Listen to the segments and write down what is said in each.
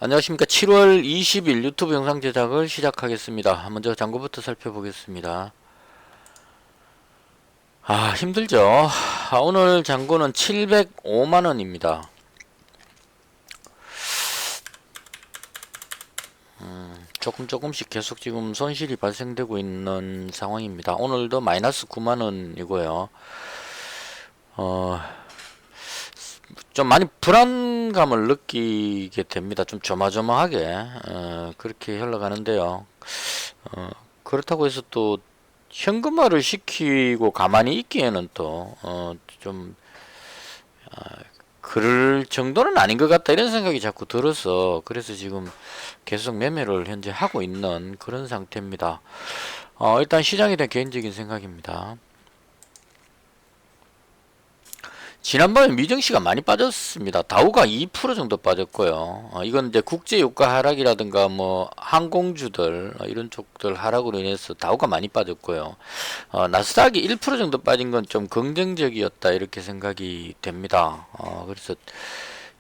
안녕하십니까. 7월 20일 유튜브 영상 제작을 시작하겠습니다. 먼저 장고부터 살펴보겠습니다. 힘들죠. 오늘 장고는 705만원입니다. 조금씩 계속 지금 손실이 발생되고 있는 상황입니다. 오늘도 마이너스 9만원이고요. 좀 많이 불안감을 느끼게 됩니다. 좀 조마조마하게 그렇게 흘러가는데요. 그렇다고 해서 또 현금화를 시키고 가만히 있기에는 또 좀 그럴 정도는 아닌 것 같다 이런 생각이 자꾸 들어서 그래서 지금 계속 매매를 현재 하고 있는 그런 상태입니다. 일단 시장에 대한 개인적인 생각입니다. 지난번에 미증시가 많이 빠졌습니다. 다우가 2% 정도 빠졌고요. 이건 이제 국제유가 하락이라든가 뭐 항공주들 이런 쪽들 하락으로 인해서 다우가 많이 빠졌고요. 나스닥이 1% 정도 빠진 건 좀 긍정적이었다 이렇게 생각이 됩니다. 그래서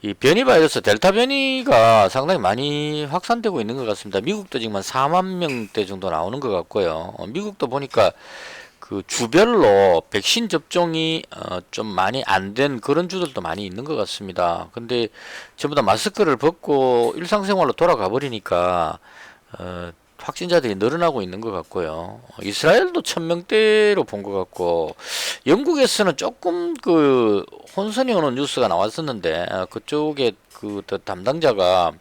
이 변이 바이러스 델타 변이가 상당히 많이 확산되고 있는 것 같습니다. 미국도 지금 한 4만 명대 정도 나오는 것 같고요. 미국도 보니까 그 주별로 백신 접종이 좀 많이 안 된 그런 주들도 많이 있는 것 같습니다. 근데 전부 다 마스크를 벗고 일상생활로 돌아가 버리니까 확진자들이 늘어나고 있는 것 같고요. 이스라엘도 1000명대로 본 것 같고 영국에서는 조금 그 혼선이 오는 뉴스가 나왔었는데 그쪽에 그 담당자가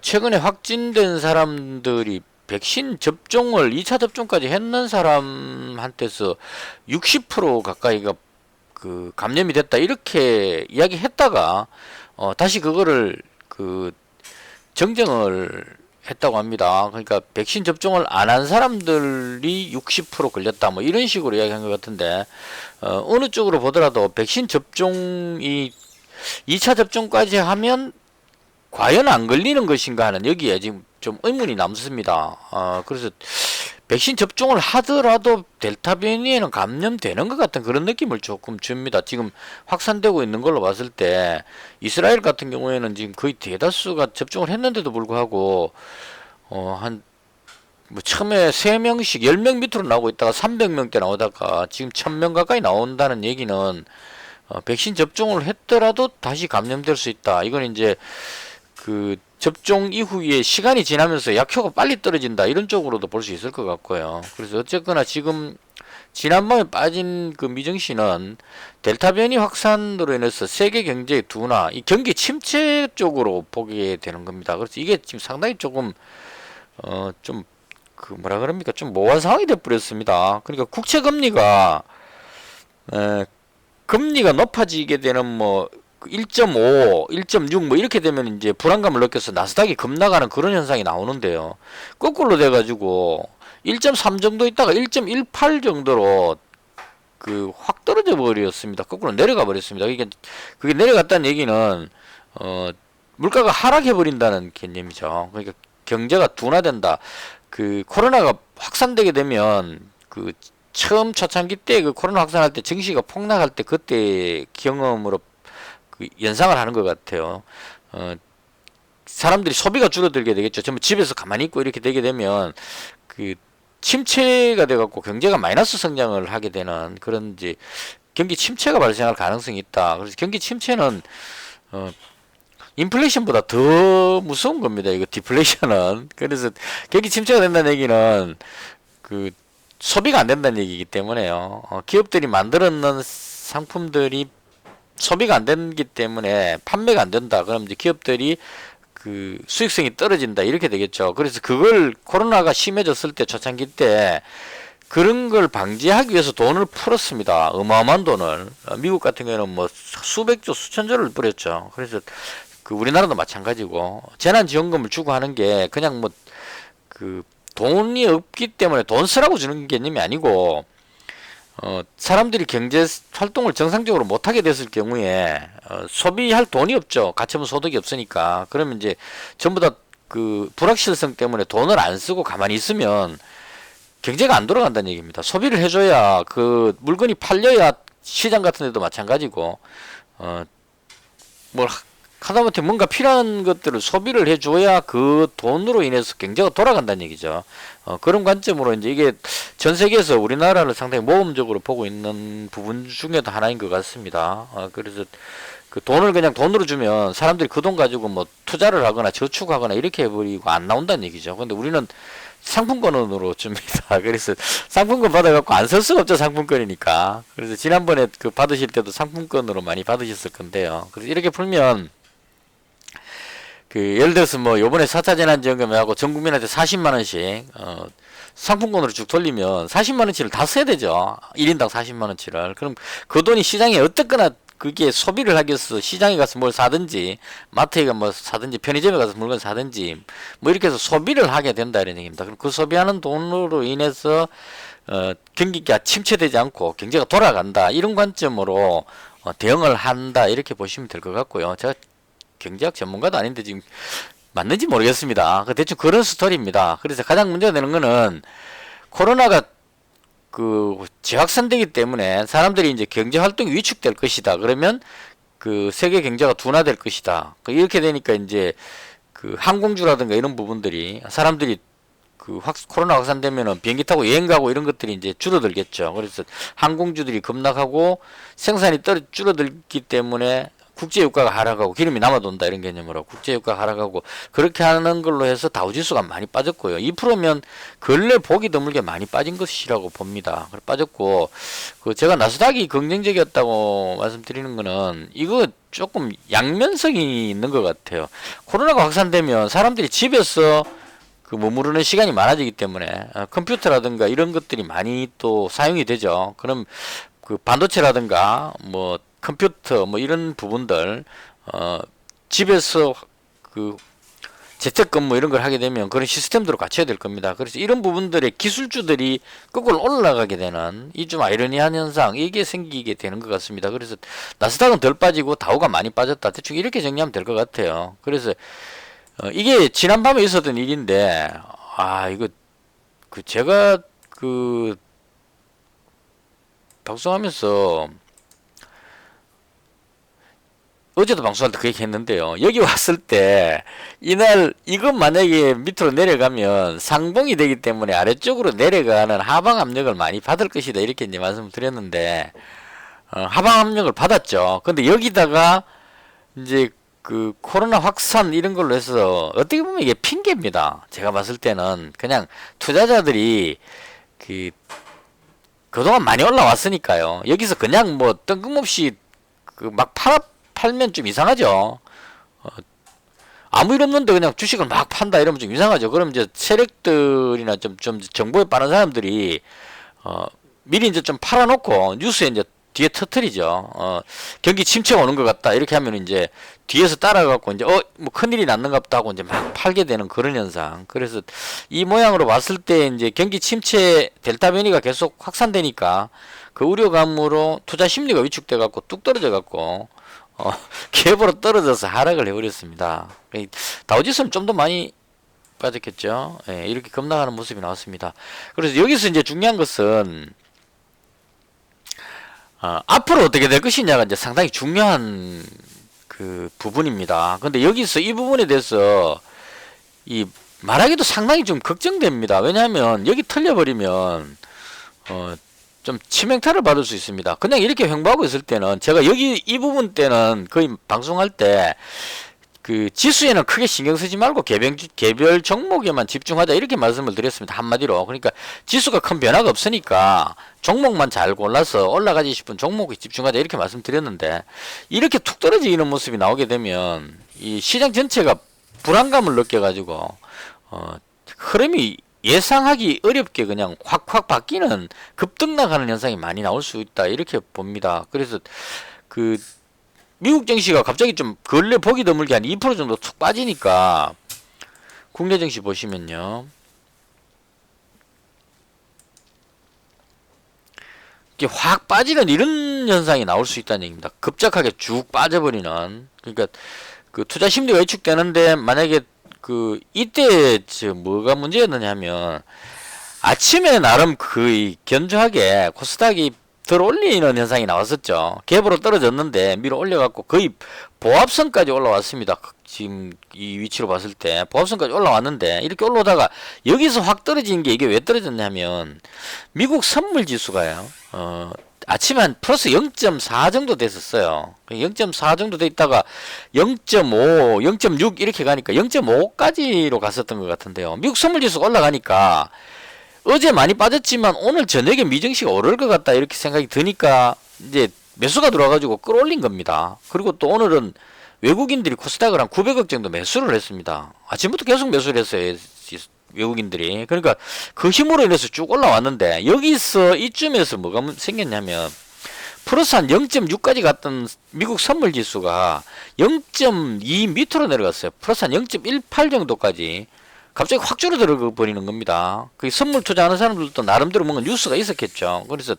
최근에 확진된 사람들이 백신 접종을 2차 접종까지 했는 사람한테서 60% 가까이가 그 감염이 됐다 이렇게 이야기했다가 다시 그거를 그 정정을 했다고 합니다. 그러니까 백신 접종을 안 한 사람들이 60% 걸렸다 뭐 이런 식으로 이야기한 것 같은데 어느 쪽으로 보더라도 백신 접종이 2차 접종까지 하면 과연 안 걸리는 것인가 하는 여기에 지금 좀 의문이 남습니다. 그래서 백신 접종을 하더라도 델타 변이에는 감염되는 것 같은 그런 느낌을 조금 줍니다. 지금 확산되고 있는 걸로 봤을 때 이스라엘 같은 경우에는 지금 거의 대다수가 접종을 했는데도 불구하고 한 뭐 처음에 3명씩 10명 밑으로 나오고 있다가 300명대 나오다가 지금 1000명 가까이 나온다는 얘기는 백신 접종을 했더라도 다시 감염될 수 있다. 이건 이제 그 접종 이후에 시간이 지나면서 약효가 빨리 떨어진다 이런 쪽으로도 볼 수 있을 것 같고요. 그래서 어쨌거나 지금 지난번에 빠진 그 미증시는 델타 변이 확산으로 인해서 세계 경제의 둔화, 이 경기 침체 쪽으로 보게 되는 겁니다. 그래서 이게 지금 상당히 조금 좀 그 뭐라 그럽니까 좀 모호한 상황이 돼 버렸습니다. 그러니까 국채 금리가 금리가 높아지게 되는 뭐 1.5, 1.6 뭐 이렇게 되면 이제 불안감을 느껴서 나스닥이 급락하는 그런 현상이 나오는데요. 거꾸로 돼가지고 1.3 정도 있다가 1.18 정도로 그 확 떨어져 버렸습니다. 거꾸로 내려가 버렸습니다. 그게 내려갔다는 얘기는 물가가 하락해 버린다는 개념이죠. 그러니까 경제가 둔화된다. 그 코로나가 확산되게 되면 그 처음 초창기 때 그 코로나 확산할 때 증시가 폭락할 때 그때 경험으로 그 연상을 하는 것 같아요. 사람들이 소비가 줄어들게 되겠죠. 전부 집에서 가만히 있고 이렇게 되게 되면 그 침체가 돼갖고 경제가 마이너스 성장을 하게 되는 그런 이제 경기 침체가 발생할 가능성이 있다. 그래서 경기 침체는 인플레이션보다 더 무서운 겁니다. 이거 디플레이션은. 그래서 경기 침체가 된다는 얘기는 그 소비가 안 된다는 얘기이기 때문에요. 기업들이 만들어낸 상품들이 소비가 안 되기 때문에 판매가 안 된다. 그럼 이제 기업들이 그 수익성이 떨어진다. 이렇게 되겠죠. 그래서 그걸 코로나가 심해졌을 때 초창기 때 그런 걸 방지하기 위해서 돈을 풀었습니다. 어마어마한 돈을. 미국 같은 경우는 뭐 수백조, 수천조를 뿌렸죠. 그래서 그 우리나라도 마찬가지고 재난지원금을 주고 하는 게 그냥 뭐 그 돈이 없기 때문에 돈 쓰라고 주는 개념이 아니고 사람들이 경제 활동을 정상적으로 못하게 됐을 경우에 소비할 돈이 없죠. 가처분 소득이 없으니까. 그러면 이제 전부 다 그 불확실성 때문에 돈을 안 쓰고 가만히 있으면 경제가 안 돌아간다는 얘기입니다. 소비를 해줘야 그 물건이 팔려야 시장 같은 데도 마찬가지고 뭘 하다못해 뭔가 필요한 것들을 소비를 해줘야 그 돈으로 인해서 경제가 돌아간다는 얘기죠. 그런 관점으로 이제 이게 전 세계에서 우리나라를 상당히 모험적으로 보고 있는 부분 중에도 하나인 것 같습니다. 그래서 그 돈을 그냥 돈으로 주면 사람들이 그 돈 가지고 뭐 투자를 하거나 저축하거나 이렇게 해버리고 안 나온다는 얘기죠. 근데 우리는 상품권으로 줍니다. 그래서 상품권 받아갖고 안 쓸 수가 없죠. 상품권이니까. 그래서 지난번에 그 받으실 때도 상품권으로 많이 받으셨을 건데요. 그래서 이렇게 풀면 그 예를 들어서 뭐 요번에 4차 재난지원금하고 전 국민한테 40만 원씩 상품권으로 쭉 돌리면 40만 원치를 다 써야 되죠. 1인당 40만 원치를. 그럼 그 돈이 시장에 어떻거나 그게 소비를 하기 위해서 시장에 가서 뭘 사든지 마트에 가서 뭐 사든지 편의점에 가서 물건 사든지 뭐 이렇게 해서 소비를 하게 된다 이런 얘기입니다. 그럼 그 소비하는 돈으로 인해서 경기가 침체되지 않고 경제가 돌아간다 이런 관점으로 대응을 한다 이렇게 보시면 될 것 같고요. 제가 경제학 전문가도 아닌데 지금 맞는지 모르겠습니다. 대충 그런 스토리입니다. 그래서 가장 문제가 되는 거는 코로나가 그 재확산되기 때문에 사람들이 이제 경제 활동이 위축될 것이다. 그러면 그 세계 경제가 둔화될 것이다. 이렇게 되니까 이제 그 항공주라든가 이런 부분들이 사람들이 그 코로나 확산되면은 비행기 타고 여행 가고 이런 것들이 이제 줄어들겠죠. 그래서 항공주들이 급락하고 생산이 줄어들기 때문에 국제유가가 하락하고 기름이 남아돈다 이런 개념으로 국제유가가 하락하고 그렇게 하는 걸로 해서 다우지수가 많이 빠졌고요. 2%면 근래 보기 드물게 많이 빠진 것이라고 봅니다. 빠졌고 그 제가 나스닥이 긍정적이었다고 말씀드리는 거는 이거 조금 양면성이 있는 것 같아요. 코로나가 확산되면 사람들이 집에서 그 머무르는 시간이 많아지기 때문에 컴퓨터라든가 이런 것들이 많이 또 사용이 되죠. 그럼 그 반도체라든가 뭐 컴퓨터 뭐 이런 부분들 집에서 그 재택근무 이런 걸 하게 되면 그런 시스템들을 갖춰야 될 겁니다. 그래서 이런 부분들의 기술주들이 거꾸로 올라가게 되는 이 좀 아이러니한 현상 이게 생기게 되는 것 같습니다. 그래서 나스닥은 덜 빠지고 다우가 많이 빠졌다. 대충 이렇게 정리하면 될 것 같아요. 그래서 이게 지난밤에 있었던 일인데 이거 그 제가 그 방송하면서 어제도 방송할 때 그 얘기 했는데요. 여기 왔을 때 이날 이것 만약에 밑으로 내려가면 상봉이 되기 때문에 아래쪽으로 내려가는 하방 압력을 많이 받을 것이다 이렇게 이제 말씀을 드렸는데 하방 압력을 받았죠. 근데 여기다가 이제 그 코로나 확산 이런 걸로 해서 어떻게 보면 이게 핑계입니다. 제가 봤을 때는 그냥 투자자들이 그동안 많이 올라왔으니까요. 여기서 그냥 뭐 뜬금없이 그 막 팔면 좀 이상하죠. 아무 일 없는데 그냥 주식을 막 판다 이러면 좀 이상하죠. 그럼 이제 세력들이나 좀 정보에 빠른 사람들이 미리 이제 좀 팔아놓고 뉴스에 이제 뒤에 터트리죠. 경기 침체가 오는 것 같다 이렇게 하면 이제 뒤에서 따라가고 이제 뭐 큰일이 났는갑다 하고 이제 막 팔게 되는 그런 현상. 그래서 이 모양으로 봤을 때 이제 경기 침체 델타 변이가 계속 확산되니까 그 우려감으로 투자 심리가 위축돼 갖고 뚝 떨어져 갖고 갭으로 떨어져서 하락을 해버렸습니다. 다우지수는 좀 더 많이 빠졌겠죠. 예, 이렇게 급락하는 모습이 나왔습니다. 그래서 여기서 이제 중요한 것은 앞으로 어떻게 될 것이냐가 이제 상당히 중요한 그 부분입니다. 근데 여기서 이 부분에 대해서 말하기도 상당히 좀 걱정됩니다. 왜냐하면 여기 털려버리면 좀 치명타를 받을 수 있습니다. 그냥 이렇게 횡보하고 있을 때는 제가 여기 이 부분 때는 거의 방송할 때 그 지수에는 크게 신경 쓰지 말고 개별 종목에만 집중하자 이렇게 말씀을 드렸습니다. 한마디로. 그러니까 지수가 큰 변화가 없으니까 종목만 잘 골라서 올라가지 싶은 종목에 집중하자 이렇게 말씀드렸는데 이렇게 툭 떨어지는 모습이 나오게 되면 이 시장 전체가 불안감을 느껴가지고 흐름이 예상하기 어렵게 그냥 확확 바뀌는 급등락하는 현상이 많이 나올 수 있다 이렇게 봅니다. 그래서 그 미국 증시가 갑자기 좀 근래 보기 드물게 한 2% 정도 툭 빠지니까 국내 증시 보시면요 이게 확 빠지는 이런 현상이 나올 수 있다는 얘기입니다. 급작하게 쭉 빠져버리는. 그러니까 그 투자 심리가 위축되는데 만약에 이때 뭐가 문제였느냐 하면 아침에 나름 거의 견조하게 코스닥이 들어 올리는 현상이 나왔었죠. 갭으로 떨어졌는데 밀어 올려갖고 거의 보합선까지 올라왔습니다. 지금 이 위치로 봤을 때 보합선까지 올라왔는데 이렇게 올라오다가 여기서 확 떨어진 게 이게 왜 떨어졌냐면 미국 선물 지수가요. 아침에 한 플러스 0.4 정도 됐었어요. 0.4 정도 돼 있다가 0.5, 0.6 이렇게 가니까 0.5까지로 갔었던 것 같은데요. 미국 선물 지수가 올라가니까 어제 많이 빠졌지만 오늘 저녁에 미증시가 오를 것 같다 이렇게 생각이 드니까 이제 매수가 들어와가지고 끌어올린 겁니다. 그리고 또 오늘은 외국인들이 코스닥을 한 900억 정도 매수를 했습니다. 아침부터 계속 매수를 했어요. 외국인들이. 그러니까 그 힘으로 인해서 쭉 올라왔는데 여기서 이쯤에서 뭐가 생겼냐면 플러스 한 0.6까지 갔던 미국 선물 지수가 0.2 밑으로 내려갔어요. 플러스 한 0.18 정도까지 갑자기 확 줄어들어 버리는 겁니다. 그 선물 투자하는 사람들도 나름대로 뭔가 뉴스가 있었겠죠. 그래서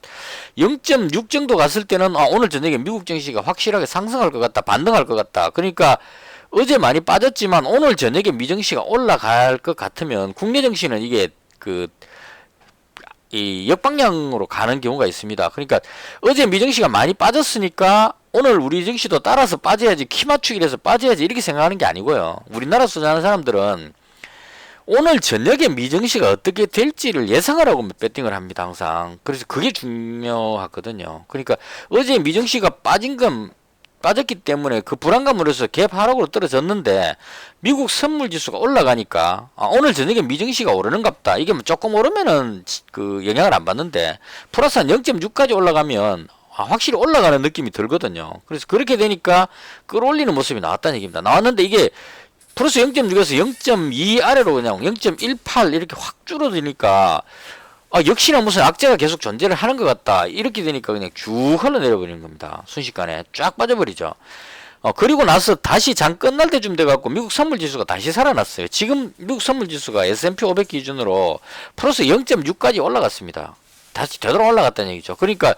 0.6 정도 갔을 때는 오늘 저녁에 미국 증시가 확실하게 상승할 것 같다, 반등할 것 같다. 그러니까 어제 많이 빠졌지만 오늘 저녁에 미증시가 올라갈 것 같으면 국내 증시는 이게 이 역방향으로 가는 경우가 있습니다. 그러니까 어제 미증시가 많이 빠졌으니까 오늘 우리 증시도 따라서 빠져야지, 키 맞추기라서 빠져야지 이렇게 생각하는 게 아니고요. 우리나라 투자하는 사람들은 오늘 저녁에 미증시가 어떻게 될지를 예상을 하고 배팅을 합니다, 항상. 그래서 그게 중요하거든요. 그러니까 어제 미증시가 빠졌기 때문에 그 불안감으로 해서 갭 하락으로 떨어졌는데 미국 선물 지수가 올라가니까 오늘 저녁에 미증시가 오르는갑다. 이게 뭐 조금 오르면은 그 영향을 안 받는데 플러스 한 0.6까지 올라가면 확실히 올라가는 느낌이 들거든요. 그래서 그렇게 되니까 끌어올리는 모습이 나왔다는 얘기입니다. 나왔는데 이게 플러스 0.6에서 0.2 아래로 그냥 0.18 이렇게 확 줄어드니까 역시나 무슨 악재가 계속 존재를 하는 것 같다. 이렇게 되니까 그냥 쭉 흘러내려 버리는 겁니다. 순식간에 쫙 빠져버리죠. 그리고 나서 다시 장 끝날 때쯤 돼갖고 미국 선물 지수가 다시 살아났어요. 지금 미국 선물 지수가 S&P 500 기준으로 플러스 0.6까지 올라갔습니다. 다시 되돌아 올라갔다는 얘기죠. 그러니까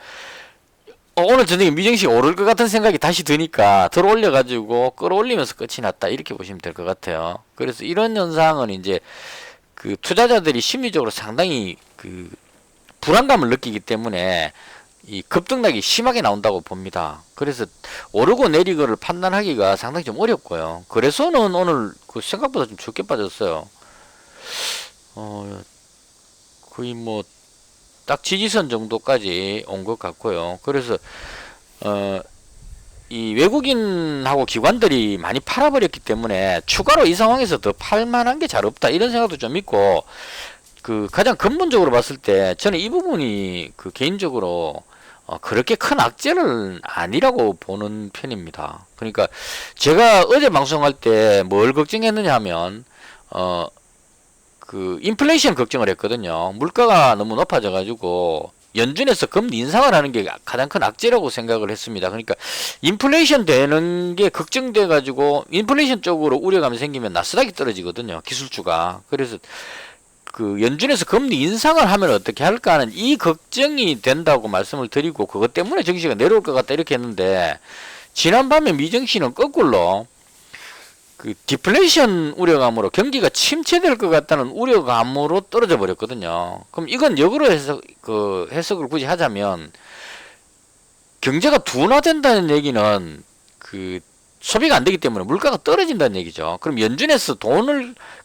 오늘 저녁에 미증시 오를 것 같은 생각이 다시 드니까 들어올려가지고 끌어올리면서 끝이 났다. 이렇게 보시면 될 것 같아요. 그래서 이런 현상은 이제 그 투자자들이 심리적으로 상당히 그 불안감을 느끼기 때문에 이 급등락이 심하게 나온다고 봅니다. 그래서 오르고 내리고를 판단하기가 상당히 좀 어렵고요. 그래서는 오늘 그 생각보다 좀 적게 빠졌어요. 거의 뭐 딱 지지선 정도까지 온 것 같고요. 그래서 이 외국인하고 기관들이 많이 팔아버렸기 때문에 추가로 이 상황에서 더 팔만한 게 잘 없다 이런 생각도 좀 있고, 그 가장 근본적으로 봤을 때 저는 이 부분이 그 개인적으로 그렇게 큰 악재는 아니라고 보는 편입니다. 그러니까 제가 어제 방송할 때 뭘 걱정했느냐 하면 그 인플레이션 걱정을 했거든요. 물가가 너무 높아져 가지고 연준에서 금리 인상을 하는 게 가장 큰 악재라고 생각을 했습니다. 그러니까 인플레이션 되는 게 걱정돼 가지고 인플레이션 쪽으로 우려감이 생기면 나스닥이 떨어지거든요, 기술주가. 그래서 그 연준에서 금리 인상을 하면 어떻게 할까 하는 이 걱정이 된다고 말씀을 드리고, 그것 때문에 증시가 내려올 것 같다 이렇게 했는데, 지난밤에 미증시는 거꾸로 그 디플레이션 우려감으로 경기가 침체될 것 같다는 우려감으로 떨어져 버렸거든요. 그럼 이건 역으로 해석을 굳이 하자면 경제가 둔화된다는 얘기는 그 소비가 안 되기 때문에 물가가 떨어진다는 얘기죠. 그럼 연준에서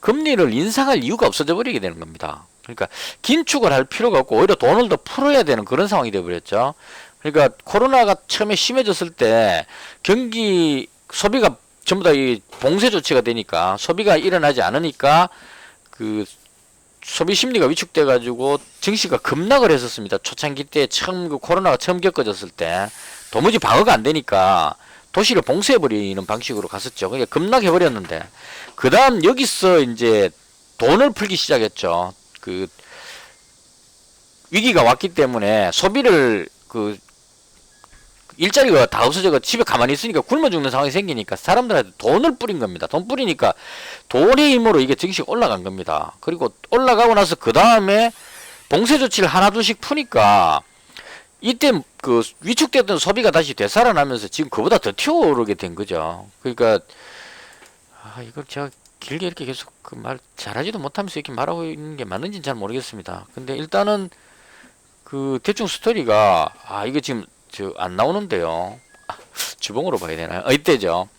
금리를 인상할 이유가 없어져 버리게 되는 겁니다. 그러니까 긴축을 할 필요가 없고 오히려 돈을 더 풀어야 되는 그런 상황이 되어 버렸죠. 그러니까 코로나가 처음에 심해졌을 때 소비가 전부 다 이 봉쇄 조치가 되니까 소비가 일어나지 않으니까 그 소비 심리가 위축돼 가지고 증시가 급락을 했었습니다. 초창기 때 처음 그 코로나가 처음 겪어졌을 때 도무지 방어가 안 되니까 도시를 봉쇄해 버리는 방식으로 갔었죠. 그러니까 급락해 버렸는데 그다음 여기서 이제 돈을 풀기 시작했죠. 그 위기가 왔기 때문에 소비를 일자리가 다 없어져서 집에 가만히 있으니까 굶어 죽는 상황이 생기니까 사람들한테 돈을 뿌린 겁니다. 돈 뿌리니까 돈의 힘으로 이게 증시가 올라간 겁니다. 그리고 올라가고 나서 그 다음에 봉쇄 조치를 하나둘씩 푸니까 이때 그 위축됐던 소비가 다시 되살아나면서 지금 그보다 더 튀어오르게 된 거죠. 그러니까 이걸 제가 길게 이렇게 계속 그 말 잘하지도 못하면서 이렇게 말하고 있는 게 맞는지는 잘 모르겠습니다. 근데 일단은 그 대충 스토리가 이거 지금 저 안 나오는데요. 주봉으로 봐야 되나요? 이때죠.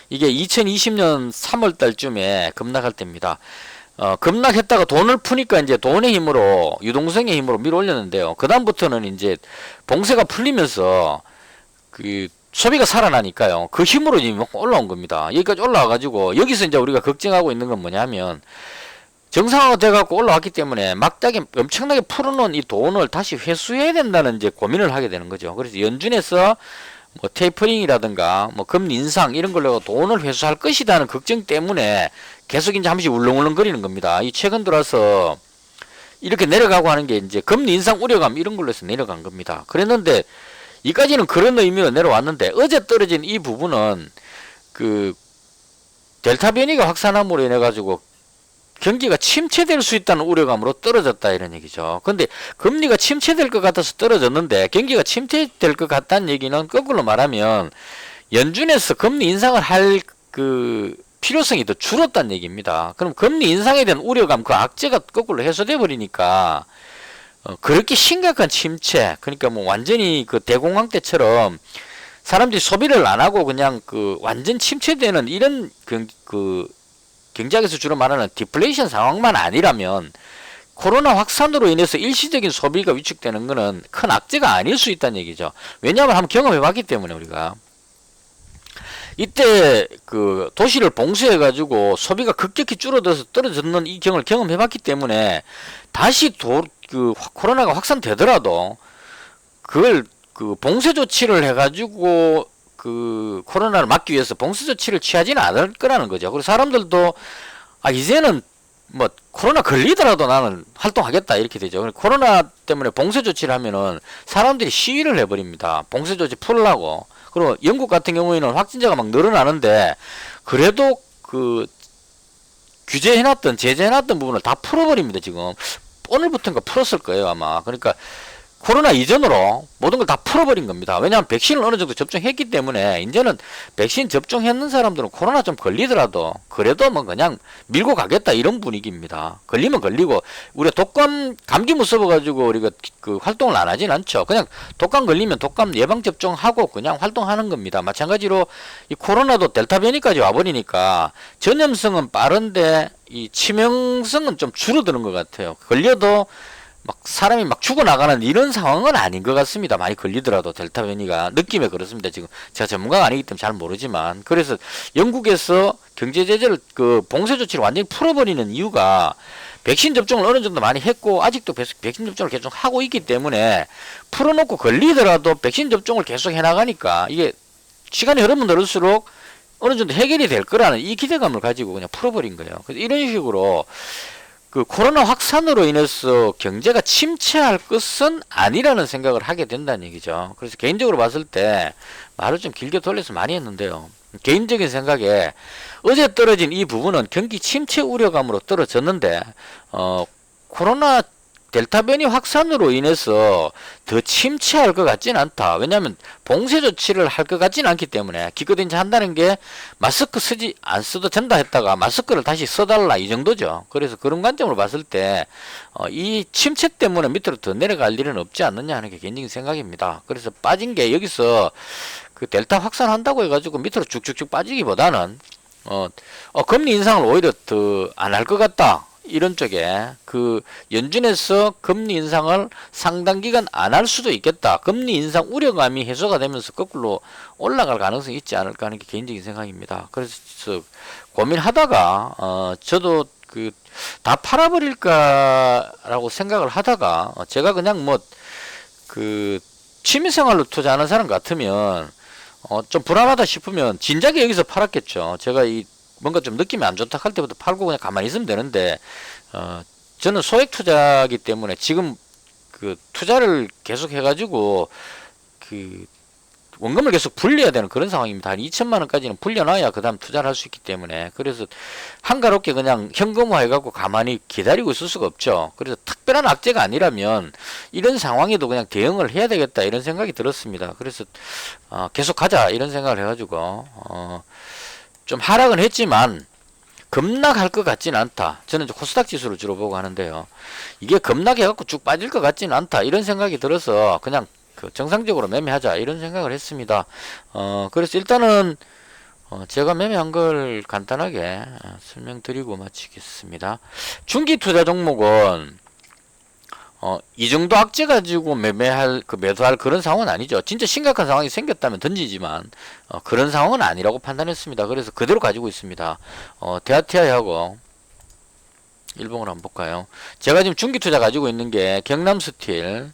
이게 2020년 3월 달쯤에 급락할 때입니다. 급락했다가 돈을 푸니까 이제 돈의 힘으로, 유동성의 힘으로 밀어 올렸는데요. 그다음부터는 이제 봉쇄가 풀리면서 그 소비가 살아나니까요. 그 힘으로 지금 올라온 겁니다. 여기까지 올라와가지고, 여기서 이제 우리가 걱정하고 있는 건 뭐냐면, 정상화가 돼갖고 올라왔기 때문에 막대하게 엄청나게 풀어놓은 이 돈을 다시 회수해야 된다는 이제 고민을 하게 되는 거죠. 그래서 연준에서 뭐 테이퍼링이라든가 뭐 금리 인상 이런 걸로 돈을 회수할 것이라는 걱정 때문에 계속 이제 한 번씩 울렁울렁 거리는 겁니다. 이 최근 들어서 이렇게 내려가고 하는 게 이제 금리 인상 우려감 이런 걸로 해서 내려간 겁니다. 그랬는데 이까지는 그런 의미로 내려왔는데, 어제 떨어진 이 부분은 그 델타 변이가 확산함으로 인해 가지고 경기가 침체될 수 있다는 우려감으로 떨어졌다 이런 얘기죠. 근데 금리가 침체될 것 같아서 떨어졌는데, 경기가 침체될 것 같다는 얘기는 거꾸로 말하면 연준에서 금리 인상을 할 그 필요성이 더 줄었다는 얘기입니다. 그럼 금리 인상에 대한 우려감, 그 악재가 거꾸로 해소돼 버리니까 그렇게 심각한 침체, 그러니까 뭐 완전히 그 대공황 때처럼 사람들이 소비를 안 하고 그냥 그 완전 침체되는 이런 그 경제학에서 주로 말하는 디플레이션 상황만 아니라면, 코로나 확산으로 인해서 일시적인 소비가 위축되는 것은 큰 악재가 아닐 수 있다는 얘기죠. 왜냐하면 한번 경험해 봤기 때문에. 우리가 이때 그 도시를 봉쇄해 가지고 소비가 급격히 줄어들어서 떨어졌는 이 경험을 경험해 봤기 때문에, 다시 그 코로나가 확산되더라도 그걸 그 봉쇄 조치를 해 가지고 그 코로나를 막기 위해서 봉쇄 조치를 취하지는 않을 거라는 거죠. 그리고 사람들도 이제는 뭐 코로나 걸리더라도 나는 활동하겠다 이렇게 되죠. 코로나 때문에 봉쇄 조치를 하면은 사람들이 시위를 해버립니다. 봉쇄 조치 풀라고. 그리고 영국 같은 경우에는 확진자가 막 늘어나는데, 그래도 그 규제해놨던, 제재해놨던 부분을 다 풀어버립니다. 지금 오늘부터인가 풀었을 거예요 아마. 그러니까 코로나 이전으로 모든 걸 다 풀어버린 겁니다. 왜냐하면 백신을 어느 정도 접종했기 때문에 이제는 백신 접종했는 사람들은 코로나 좀 걸리더라도 그래도 뭐 그냥 밀고 가겠다 이런 분위기입니다. 걸리면 걸리고, 우리가 독감, 감기 무서워가지고 우리가 그 활동을 안 하진 않죠. 그냥 독감 걸리면 독감 예방 접종하고 그냥 활동하는 겁니다. 마찬가지로 이 코로나도 델타 변이까지 와버리니까 전염성은 빠른데 이 치명성은 좀 줄어드는 것 같아요. 걸려도 막 사람이 막 죽어나가는 이런 상황은 아닌 것 같습니다. 많이 걸리더라도 델타 변이가 느낌에 그렇습니다. 지금 제가 전문가가 아니기 때문에 잘 모르지만, 그래서 영국에서 경제 제재를 그 봉쇄 조치를 완전히 풀어버리는 이유가 백신 접종을 어느 정도 많이 했고 아직도 백신 접종을 계속 하고 있기 때문에, 풀어놓고 걸리더라도 백신 접종을 계속 해나가니까 이게 시간이 흐르면 흐를수록 어느 정도 해결이 될 거라는 이 기대감을 가지고 그냥 풀어버린 거예요. 그래서 이런 식으로 그 코로나 확산으로 인해서 경제가 침체할 것은 아니라는 생각을 하게 된다는 얘기죠. 그래서 개인적으로 봤을 때 말을 좀 길게 돌려서 많이 했는데요. 개인적인 생각에 어제 떨어진 이 부분은 경기 침체 우려감으로 떨어졌는데, 코로나 델타 변이 확산으로 인해서 더 침체할 것 같지는 않다. 왜냐하면 봉쇄 조치를 할 것 같지는 않기 때문에, 기껏 이제 한다는 게 마스크 쓰지 안 써도 된다 했다가 마스크를 다시 써달라 이 정도죠. 그래서 그런 관점으로 봤을 때 이 침체 때문에 밑으로 더 내려갈 일은 없지 않느냐 하는 게 개인적인 생각입니다. 그래서 빠진 게, 여기서 그 델타 확산한다고 해가지고 밑으로 쭉쭉쭉 빠지기보다는 금리 인상을 오히려 더 안 할 것 같다. 이런 쪽에 그 연준에서 금리 인상을 상당 기간 안 할 수도 있겠다. 금리 인상 우려감이 해소가 되면서 거꾸로 올라갈 가능성이 있지 않을까 하는 게 개인적인 생각입니다. 그래서 고민하다가 저도 그 다 팔아버릴까라고 생각을 하다가, 제가 그냥 뭐 그 취미생활로 투자하는 사람 같으면 좀 불안하다 싶으면 진작에 여기서 팔았겠죠. 제가 이 뭔가 좀 느낌이 안 좋다 할 때부터 팔고 그냥 가만히 있으면 되는데, 저는 소액 투자이기 때문에 지금 그 투자를 계속 해가지고 그 원금을 계속 불려야 되는 그런 상황입니다. 한 2천만 원까지는 불려놔야 그 다음 투자를 할 수 있기 때문에. 그래서 한가롭게 그냥 현금화 해갖고 가만히 기다리고 있을 수가 없죠. 그래서 특별한 악재가 아니라면 이런 상황에도 그냥 대응을 해야 되겠다 이런 생각이 들었습니다. 그래서 계속 가자 이런 생각을 해가지고 좀 하락은 했지만 급락할 것 같지는 않다. 저는 이제 코스닥 지수를 주로 보고 하는데요. 이게 급락해갖고 쭉 빠질 것 같지는 않다. 이런 생각이 들어서 그냥 그 정상적으로 매매하자 이런 생각을 했습니다. 그래서 일단은 제가 매매한 걸 간단하게 설명드리고 마치겠습니다. 중기 투자 종목은 이 정도 악재 가지고 매도할 그런 상황은 아니죠. 진짜 심각한 상황이 생겼다면 던지지만, 그런 상황은 아니라고 판단했습니다. 그래서 그대로 가지고 있습니다. 대하티아이하고, 일봉으로 한번 볼까요? 제가 지금 중기 투자 가지고 있는 게 경남스틸,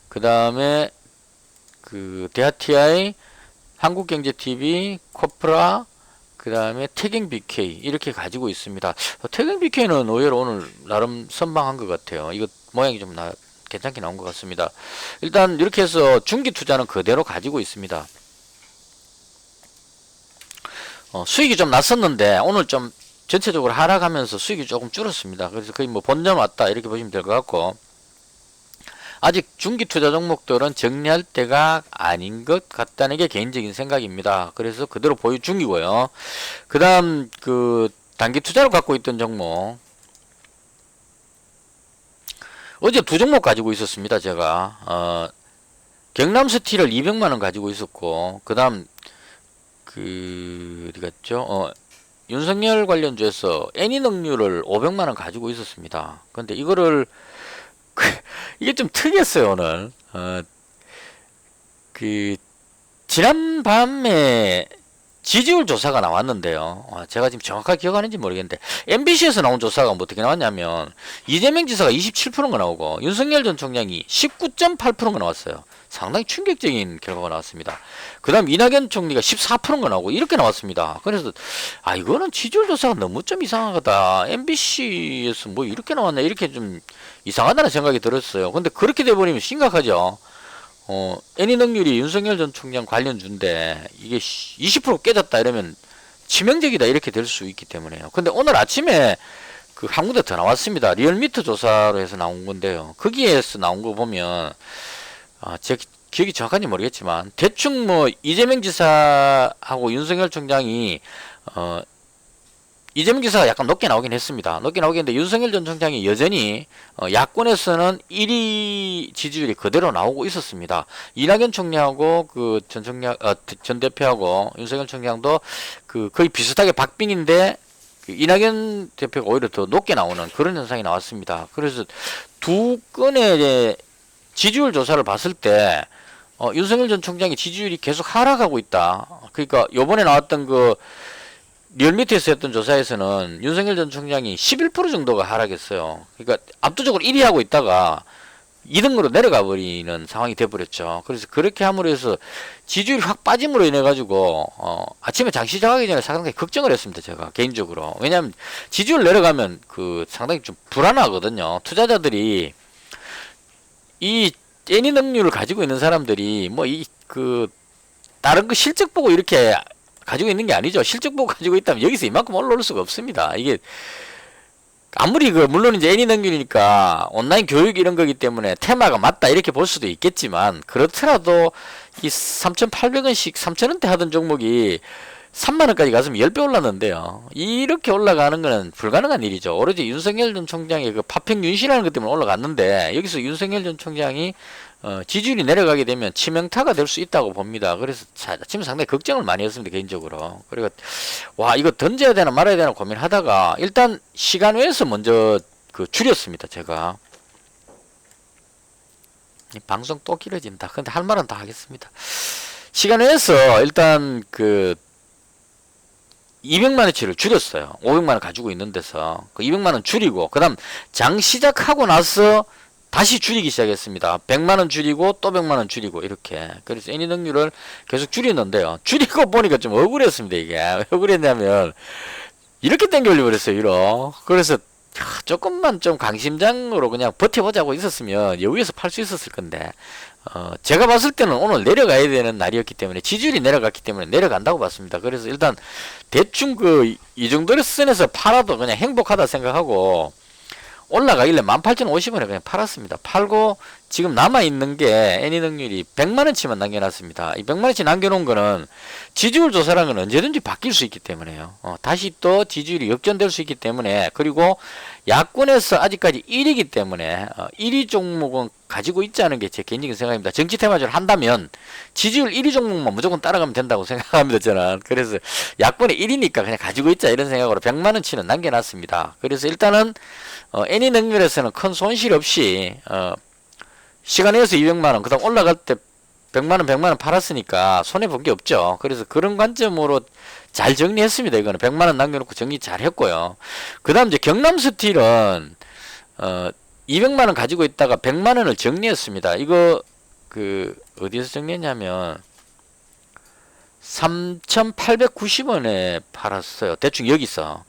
그 다음에 그 대하티아이, 한국경제TV, 코프라, 그 다음에 태경BK 이렇게 가지고 있습니다. 태경BK는 의외로 오늘 나름 선방한 것 같아요. 이거 모양이 좀 괜찮게 나온 것 같습니다. 일단 이렇게 해서 중기 투자는 그대로 가지고 있습니다. 수익이 좀 났었는데 오늘 좀 전체적으로 하락하면서 수익이 조금 줄었습니다. 그래서 거의 뭐 본전 왔다 이렇게 보시면 될 것 같고, 아직 중기 투자 종목들은 정리할 때가 아닌 것 같다는 게 개인적인 생각입니다. 그래서 그대로 보유 중이고요. 그 다음 그 단기 투자로 갖고 있던 종목, 어제 두 종목 가지고 있었습니다. 제가 경남스틸을 200만원 가지고 있었고, 그 다음 그 어디 갔죠? 윤석열 관련주에서 애니능률을 500만원 가지고 있었습니다. 근데 이거를 이게 좀 특이했어요. 오늘 그 지난 밤에 지지율 조사가 나왔는데요. 제가 지금 정확하게 기억하는지 모르겠는데 MBC에서 나온 조사가 뭐 어떻게 나왔냐면 이재명 지사가 27%가 나오고 윤석열 전 총장이 19.8%가 나왔어요. 상당히 충격적인 결과가 나왔습니다. 그 다음 이낙연 총리가 14%가 나오고 이렇게 나왔습니다. 그래서 이거는 지지율 조사가 너무 좀 이상하다. MBC에서 뭐 이렇게 나왔나 이렇게 좀 이상하다는 생각이 들었어요. 근데 그렇게 돼버리면 심각하죠. 애니능률이 윤석열 전 총장 관련주인데 이게 20% 깨졌다 이러면 치명적이다 이렇게 될 수 있기 때문에요. 근데 오늘 아침에 그 한 군데 더 나왔습니다. 리얼미터 조사로 해서 나온 건데요. 거기에서 나온 거 보면 제 기억이 정확한지 모르겠지만 대충 뭐 이재명 지사하고 윤석열 총장이 이재명 지사가 약간 높게 나오긴 했습니다. 높게 나오긴 했는데 윤석열 전 총장이 여전히 야권에서는 1위 지지율이 그대로 나오고 있었습니다. 이낙연 총리하고 그 전 대표하고 윤석열 총장도 그 거의 비슷하게 박빙인데 그 이낙연 대표가 오히려 더 높게 나오는 그런 현상이 나왔습니다. 그래서 두 건의 지지율 조사를 봤을 때 윤석열 전 총장의 지지율이 계속 하락하고 있다. 그러니까 요번에 나왔던 그 리얼미터에서 했던 조사에서는 윤석열 전 총장이 11% 정도가 하락했어요. 그러니까 압도적으로 1위 하고 있다가 2등으로 내려가 버리는 상황이 돼버렸죠. 그래서 그렇게 함으로 해서 지지율이 확 빠짐으로 인해 가지고 아침에 장 시작하기 전에 상당히 걱정을 했습니다. 제가 개인적으로. 왜냐하면 지지율 내려가면 그 상당히 좀 불안하거든요. 투자자들이 이 애니 능률을 가지고 있는 사람들이 뭐 그 다른 거 실적 보고 이렇게 가지고 있는 게 아니죠. 실적 보고 가지고 있다면 여기서 이만큼 올라올 수가 없습니다. 이게 아무리 물론 이제 애니 능률이니까 온라인 교육 이런 거기 때문에 테마가 맞다 이렇게 볼 수도 있겠지만, 그렇더라도 이 3,800원씩 3,000원대 하던 종목이 3만원까지 갔으면 10배 올랐는데요. 이렇게 올라가는 거는 불가능한 일이죠. 오로지 윤석열 전 총장의 그 파평 윤씨라는 것 때문에 올라갔는데, 여기서 윤석열 전 총장이 지지율이 내려가게 되면 치명타가 될 수 있다고 봅니다. 그래서 아침에 상당히 걱정을 많이 했습니다. 개인적으로. 그리고 이거 던져야 되나 말아야 되나 고민하다가 일단 시간 외에서 먼저 줄였습니다. 제가. 방송 또 길어진다. 근데 할 말은 다 하겠습니다. 시간 외에서 일단 200만원치를 줄였어요. 500만원 가지고 있는 데서 200만원 줄이고, 그 다음 장 시작하고 나서 다시 줄이기 시작했습니다. 100만원 줄이고 또 100만원 줄이고 이렇게. 그래서 애니 능률을 계속 줄이는데요. 줄이고 보니까 좀 억울했습니다. 이게 왜 억울했냐면 이렇게 땡겨 올려버렸어요. 이러. 그래서 조금만 좀 강심장으로 그냥 버텨보자고 있었으면 여기에서 팔 수 있었을 건데, 제가 봤을 때는 오늘 내려가야 되는 날이었기 때문에, 지지율이 내려갔기 때문에 내려간다고 봤습니다. 그래서 일단 대충 이 정도의 선에서 팔아도 그냥 행복하다 생각하고 올라가길래 18,050원에 그냥 팔았습니다. 팔고 지금 남아있는 게 애니 능률이 100만원치만 남겨놨습니다. 이 100만원치 남겨놓은 거는 지지율 조사라는 건 언제든지 바뀔 수 있기 때문에요. 다시 또 지지율이 역전될 수 있기 때문에, 그리고 야권에서 아직까지 1위이기 때문에 1위 종목은 가지고 있지 않은 게 제 개인적인 생각입니다. 정치 테마주를 한다면 지지율 1위 종목만 무조건 따라가면 된다고 생각합니다, 저는. 그래서 야권의 1위니까 그냥 가지고 있자 이런 생각으로 100만원치는 남겨놨습니다. 그래서 일단은 애니 능률에서는 큰 손실 없이 시간에서 200만원, 그 다음 올라갈 때 100만원, 100만원 팔았으니까 손해본 게 없죠. 그래서 그런 관점으로 잘 정리했습니다. 이거는 100만원 남겨놓고 정리 잘 했고요. 그 다음 이제 경남스틸은 200만원 가지고 있다가 100만원을 정리했습니다. 이거 어디에서 정리했냐면 3,890원에 팔았어요. 대충 여기서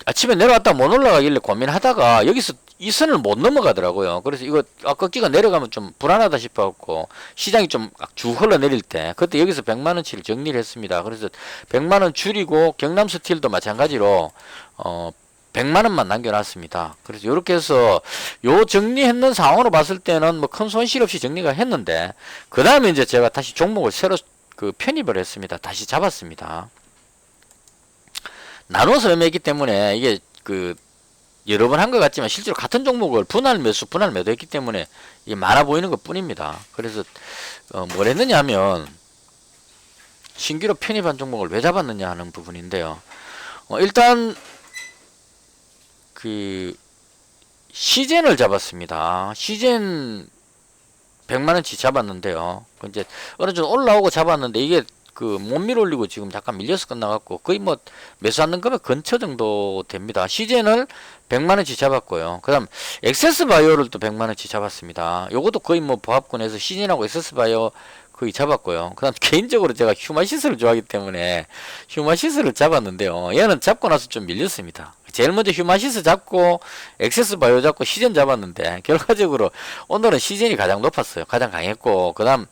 아침에 내려왔다가 못 올라가길래 고민하다가 여기서 이 선을 못 넘어가더라고요. 그래서 이거 꺾기가 내려가면 좀 불안하다 싶어갖고 시장이 좀 쭉 흘러내릴 때 그때 여기서 100만원치를 정리를 했습니다. 그래서 100만원 줄이고 경남스틸도 마찬가지로 100만원만 남겨놨습니다. 그래서 이렇게 해서 요 정리했는 상황으로 봤을 때는 뭐 큰 손실 없이 정리가 했는데, 그 다음에 이제 제가 다시 종목을 새로 편입을 했습니다. 다시 잡았습니다. 나눠서 매매했기 때문에 이게 여러 번 한 것 같지만 실제로 같은 종목을 분할 매수, 분할 매도했기 때문에 이게 많아 보이는 것 뿐입니다. 그래서 뭘 했느냐 하면 신규로 편입한 종목을 왜 잡았느냐 하는 부분인데요. 일단 시젠을 잡았습니다. 시젠 100만원치 잡았는데요. 이제 어느 정도 올라오고 잡았는데 이게 못 밀어올리고 지금 잠깐 밀려서 끝나갖고 거의 뭐 매수하는 금액 근처 정도 됩니다. 시젠을 100만원치 잡았고요. 그 다음 엑세스바이오를 또 100만원치 잡았습니다. 요것도 거의 뭐 보합권에서 시젠하고 엑세스바이오 거의 잡았고요. 그 다음 개인적으로 제가 휴마시스를 좋아하기 때문에 휴마시스를 잡았는데요. 얘는 잡고 나서 좀 밀렸습니다. 제일 먼저 휴마시스 잡고 엑세스바이오 잡고 시젠 잡았는데 결과적으로 오늘은 시젠이 가장 높았어요. 가장 강했고, 그 다음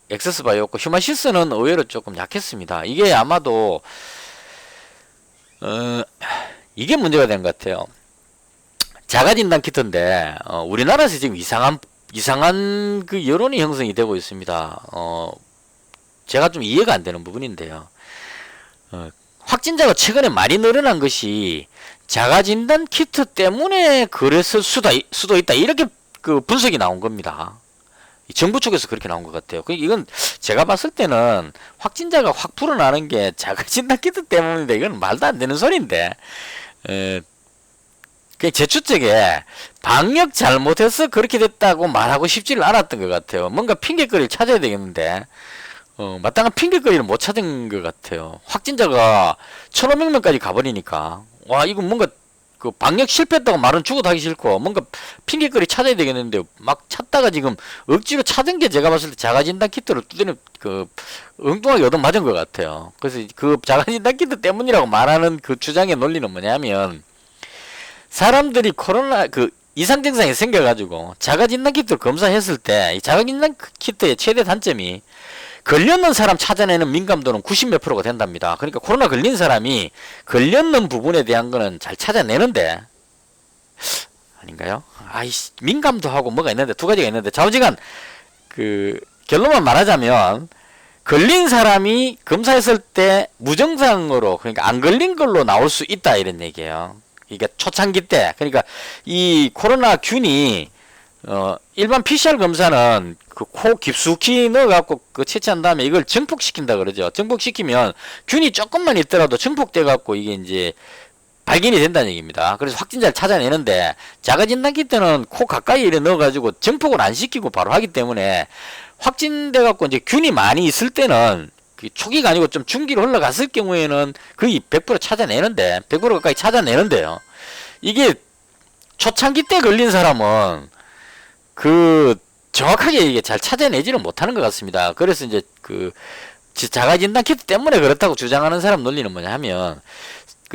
엑세스바이오였고 휴마시스는 의외로 조금 약했습니다. 이게 아마도 이게 문제가 된 것 같아요. 자가진단 키트인데 우리나라에서 지금 이상한 여론이 형성이 되고 있습니다. 제가 좀 이해가 안 되는 부분인데요. 확진자가 최근에 많이 늘어난 것이 자가진단 키트 때문에 그랬을 수도 있다, 이렇게 분석이 나온 겁니다. 정부 쪽에서 그렇게 나온 것 같아요. 이건 제가 봤을 때는 확진자가 확 불어나는 게 자가진단 키트 때문인데 이건 말도 안 되는 소리인데, 제 추측에 방역 잘못해서 그렇게 됐다고 말하고 싶지를 않았던 것 같아요. 뭔가 핑계거리를 찾아야 되겠는데 마땅한 핑계거리를 못 찾은 것 같아요. 확진자가 1,500명까지 가버리니까 와, 이거 뭔가 방역 실패했다고 말은 죽어도 하기 싫고 뭔가 핑계거리 찾아야 되겠는데 막 찾다가 지금 억지로 찾은 게 제가 봤을 때 자가진단 키트를 두드려 엉뚱하게 얻어맞은 것 같아요. 그래서 자가진단 키트 때문이라고 말하는 주장의 논리는 뭐냐면, 사람들이 코로나 이상 증상이 생겨가지고 자가진단 키트를 검사했을 때 이 자가진단 키트의 최대 단점이 걸렸는 사람 찾아내는 민감도는 90몇 프로가 된답니다. 그러니까 코로나 걸린 사람이 걸렸는 부분에 대한 거는 잘 찾아내는데, 아닌가요? 민감도하고 뭐가 있는데, 두 가지가 있는데, 좌우지간 결론만 말하자면 걸린 사람이 검사했을 때 무증상으로, 그러니까 안 걸린 걸로 나올 수 있다, 이런 얘기예요. 이게 초창기 때, 그러니까 이 코로나 균이 일반 PCR 검사는 코 깊숙이 넣어갖고 채취한 다음에 이걸 증폭시킨다 그러죠. 증폭시키면 균이 조금만 있더라도 증폭돼갖고 이게 이제 발견이 된다는 얘기입니다. 그래서 확진자를 찾아내는데, 자가진단 키트는 코 가까이 이래 넣어가지고 증폭을 안 시키고 바로 하기 때문에 확진돼갖고 이제 균이 많이 있을 때는 초기가 아니고 좀 중기로 흘러갔을 경우에는 거의 100% 찾아내는데, 100% 가까이 찾아내는데요. 이게 초창기 때 걸린 사람은 정확하게 이게 잘 찾아내지는 못하는 것 같습니다. 그래서 이제 자가진단 키트 때문에 그렇다고 주장하는 사람 논리는 뭐냐 하면,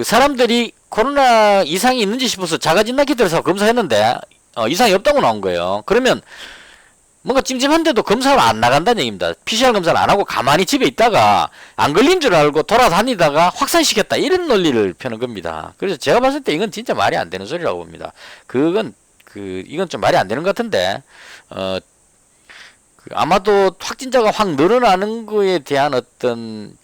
사람들이 코로나 이상이 있는지 싶어서 자가진단 키트를 사서 검사했는데 이상이 없다고 나온 거예요. 그러면 뭔가 찜찜한데도 검사를 안 나간다는 얘기입니다. PCR 검사를 안 하고 가만히 집에 있다가 안 걸린 줄 알고 돌아다니다가 확산시켰다. 이런 논리를 펴는 겁니다. 그래서 제가 봤을 때 이건 진짜 말이 안 되는 소리라고 봅니다. 이건 좀 말이 안 되는 것 같은데, 아마도 확진자가 확 늘어나는 거에 대한 어떤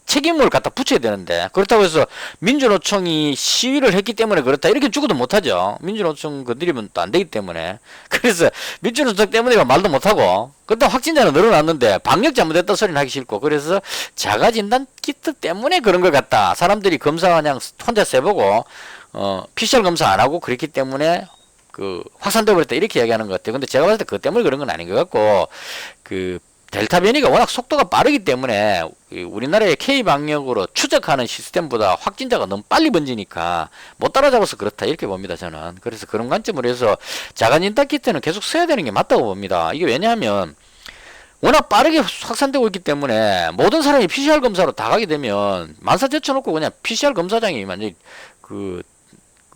책임을 갖다 붙여야 되는데, 그렇다고 해서 민주노총이 시위를 했기 때문에 그렇다 이렇게 죽어도 못하죠. 민주노총 건드리면 또 안 되기 때문에. 그래서 민주노총 때문에 말도 못하고, 그때 확진자는 늘어났는데 방역 잘못했다 소리는 하기 싫고, 그래서 자가진단 키트 때문에 그런 것 같다. 사람들이 검사 그냥 혼자 세보고 PCR 검사 안 하고 그랬기 때문에 확산돼 버렸다 이렇게 이야기하는 것 같아요. 근데 제가 봤을 때 그것 때문에 그런 건 아닌 것 같고, 델타 변이가 워낙 속도가 빠르기 때문에 우리나라의 K 방역으로 추적하는 시스템보다 확진자가 너무 빨리 번지니까 못 따라잡아서 그렇다 이렇게 봅니다, 저는. 그래서 그런 관점으로 해서 자가진단 키트는 계속 써야 되는 게 맞다고 봅니다. 이게 왜냐하면 워낙 빠르게 확산되고 있기 때문에 모든 사람이 PCR 검사로 다 가게 되면 만사 제쳐놓고 그냥 PCR 검사장이 완전히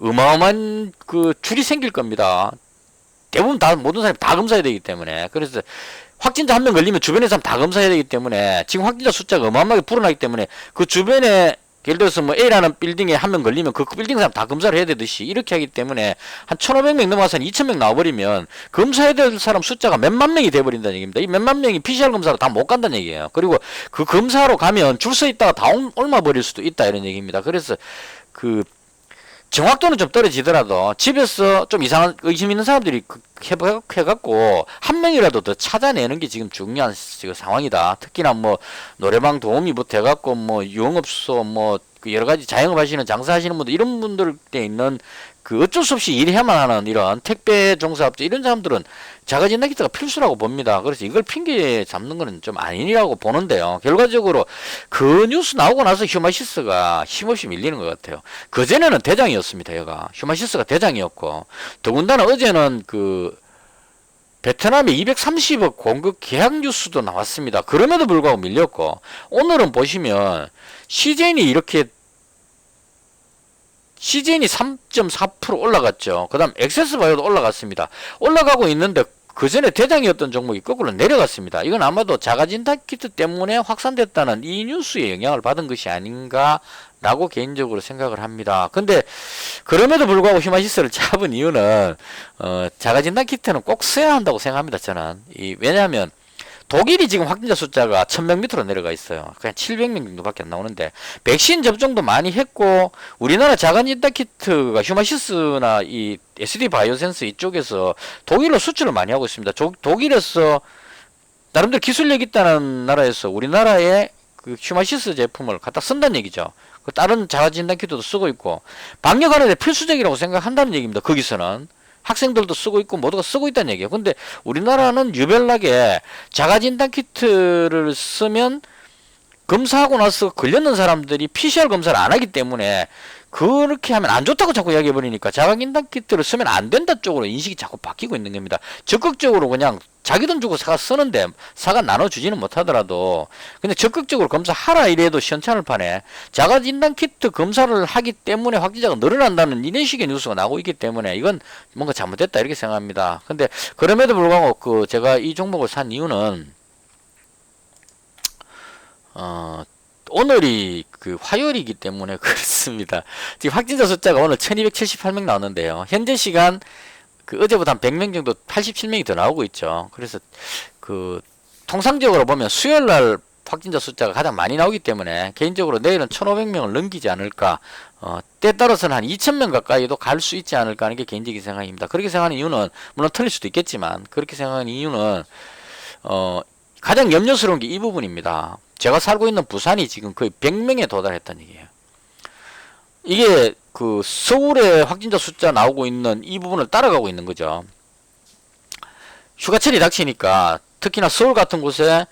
어마어마한 줄이 생길 겁니다. 대부분 모든 사람이 다 검사해야 되기 때문에. 그래서 확진자 한 명 걸리면 주변의 사람 다 검사해야 되기 때문에 지금 확진자 숫자가 어마어마하게 불어나기 때문에 그 주변에 예를 들어서 뭐 A라는 빌딩에 한 명 걸리면 그 빌딩 사람 다 검사를 해야 되듯이 이렇게 하기 때문에 한 1,500명 넘어가서 2,000명 나와버리면 검사해야 될 사람 숫자가 몇만 명이 돼버린다는 얘기입니다. 이 몇만 명이 PCR 검사로 다 못 간다는 얘기예요. 그리고 그 검사로 가면 줄 서 있다가 다 옮아버릴 수도 있다 이런 얘기입니다. 그래서 정확도는 좀 떨어지더라도 집에서 좀 이상한 의심 있는 사람들이 해갖고 한 명이라도 더 찾아내는 게 지금 중요한 지금 상황이다. 특히나 뭐 노래방 도우미부터 해갖고 뭐 유흥업소 여러 가지 자영업 하시는 장사하시는 분들 이런 분들께 있는 어쩔 수 없이 일해야만 하는 이런 택배 종사업자 이런 사람들은 자가진단 키트가 필수라고 봅니다. 그래서 이걸 핑계 잡는 거는 좀 아니라고 보는데요. 결과적으로 그 뉴스 나오고 나서 휴마시스가 힘없이 밀리는 것 같아요. 그전에는 대장이었습니다. 얘가 휴마시스가 대장이었고, 더군다나 어제는 베트남에 230억 공급 계약 뉴스도 나왔습니다. 그럼에도 불구하고 밀렸고, 오늘은 보시면 CJN이 3.4% 올라갔죠. 그 다음 엑세스바이오도 올라갔습니다. 올라가고 있는데 그 전에 대장이었던 종목이 거꾸로 내려갔습니다. 이건 아마도 자가진단 키트 때문에 확산됐다는 이 뉴스에 영향을 받은 것이 아닌가라고 개인적으로 생각을 합니다. 근데 그럼에도 불구하고 휴마시스를 잡은 이유는 자가진단 키트는 꼭 써야 한다고 생각합니다. 저는 왜냐하면 독일이 지금 확진자 숫자가 1000명 밑으로 내려가 있어요. 그냥 700명 정도밖에 안 나오는데 백신 접종도 많이 했고 우리나라 자가진단 키트가 휴마시스나 이 SD 바이오센스 이쪽에서 독일로 수출을 많이 하고 있습니다. 독일에서 나름대로 기술력 있다는 나라에서 우리나라의 휴마시스 제품을 갖다 쓴다는 얘기죠. 다른 자가진단 키트도 쓰고 있고 방역하는 데 필수적이라고 생각한다는 얘기입니다. 거기서는 학생들도 쓰고 있고 모두가 쓰고 있다는 얘기예요. 근데 우리나라는 유별나게 자가진단 키트를 쓰면 검사하고 나서 걸렸는 사람들이 PCR 검사를 안 하기 때문에 그렇게 하면 안 좋다고 자꾸 이야기해버리니까 자가진단 키트를 쓰면 안 된다 쪽으로 인식이 자꾸 바뀌고 있는 겁니다. 적극적으로 그냥 자기 돈 주고 사가 쓰는데 사가 나눠주지는 못하더라도 근데 적극적으로 검사하라 이래도 시원찮을 판에 자가진단 키트 검사를 하기 때문에 확진자가 늘어난다는 이런 식의 뉴스가 나오고 있기 때문에 이건 뭔가 잘못됐다 이렇게 생각합니다. 근데 그럼에도 불구하고 제가 이 종목을 산 이유는 오늘이 화요일이기 때문에 그렇습니다. 지금 확진자 숫자가 오늘 1278명 나왔는데요. 현재 시간 어제보다 한 100명 정도 87명이 더 나오고 있죠. 그래서 통상적으로 보면 수요일날 확진자 숫자가 가장 많이 나오기 때문에 개인적으로 내일은 1500명을 넘기지 않을까, 때에 따라서는 한 2000명 가까이도 갈 수 있지 않을까 하는 게 개인적인 생각입니다. 그렇게 생각하는 이유는 물론 틀릴 수도 있겠지만 그렇게 생각하는 이유는 가장 염려스러운 게 이 부분입니다. 제가 살고 있는 부산이 지금 거의 100명에 도달했다는 얘기예요. 이게 서울의 확진자 숫자 나오고 있는 이 부분을 따라가고 있는 거죠. 휴가철이 닥치니까 특히나 서울 같은 곳에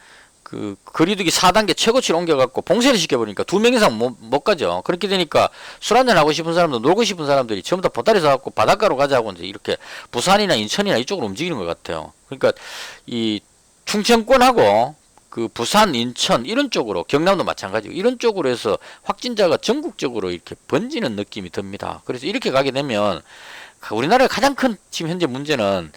거리두기 4단계 최고치를 옮겨갖고 봉쇄를 시켜버리니까 2명 이상 못 가죠. 그렇게 되니까 술 한잔 하고 싶은 사람들, 놀고 싶은 사람들이 전부 다 보따리 사갖고 바닷가로 가자고 이제 이렇게 부산이나 인천이나 이쪽으로 움직이는 것 같아요. 그러니까 이 충청권하고 부산, 인천 이런 쪽으로 경남도 마찬가지고 이런 쪽으로 해서 확진자가 전국적으로 이렇게 번지는 느낌이 듭니다. 그래서 이렇게 가게 되면 우리나라의 가장 큰 지금 현재 문제는